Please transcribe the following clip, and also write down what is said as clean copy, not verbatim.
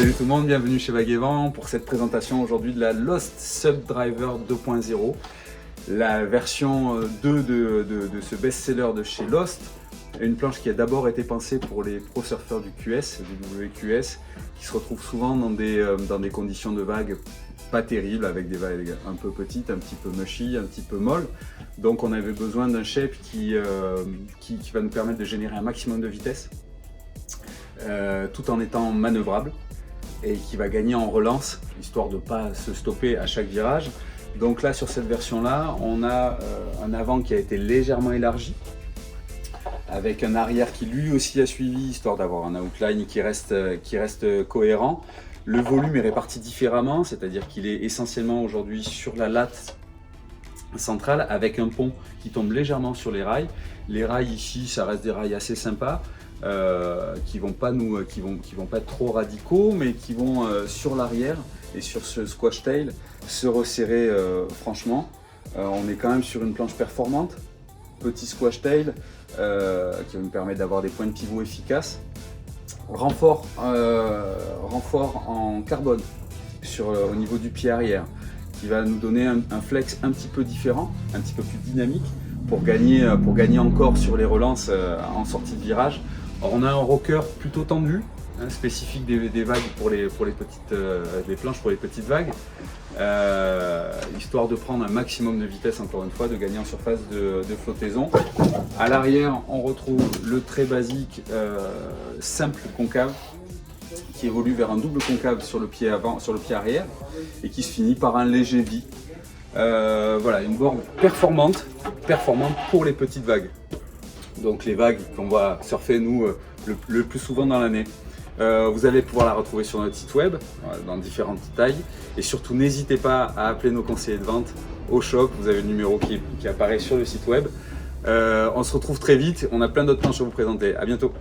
Salut tout le monde, bienvenue chez Vague et Vent pour cette présentation aujourd'hui de la Lost Sub Driver 2.0, la version 2 de ce best-seller de chez Lost, une planche qui a d'abord été pensée pour les pro surfeurs du QS, du WQS, qui se retrouvent souvent dans des conditions de vagues pas terribles, avec des vagues un peu petites, un petit peu mushy, un petit peu molles. Donc on avait besoin d'un shape qui va nous permettre de générer un maximum de vitesse, tout en étant manœuvrable, et qui va gagner en relance, histoire de ne pas se stopper à chaque virage. Donc là, sur cette version-là, on a un avant qui a été légèrement élargi, avec un arrière qui lui aussi a suivi, histoire d'avoir un outline qui reste cohérent. Le volume est réparti différemment, c'est-à-dire qu'il est essentiellement aujourd'hui sur la latte centrale, avec un pont qui tombe légèrement sur les rails. Les rails ici, ça reste des rails assez sympas, qui vont pas être trop radicaux, mais qui vont sur l'arrière et sur ce squash tail se resserrer franchement. On est quand même sur une planche performante, petit squash tail qui va nous permettre d'avoir des points de pivot efficaces. Renfort en carbone au niveau du pied arrière, qui va nous donner un flex un petit peu différent, un petit peu plus dynamique, pour gagner encore sur les relances en sortie de virage. Alors, on a un rocker plutôt tendu, spécifique des vagues pour les petites des planches pour les petites vagues, histoire de prendre un maximum de vitesse, encore une fois, de gagner en surface de flottaison. À l'arrière, on retrouve le très basique simple concave, qui évolue vers un double concave sur le pied avant, sur le pied arrière, et qui se finit par un léger V. Voilà, une board performante pour les petites vagues. Donc les vagues qu'on va surfer nous le plus souvent dans l'année. Vous allez pouvoir la retrouver sur notre site web, dans différentes tailles. Et surtout, n'hésitez pas à appeler nos conseillers de vente au shop. Vous avez le numéro qui apparaît sur le site web. On se retrouve très vite. On a plein d'autres planches à vous présenter. À bientôt.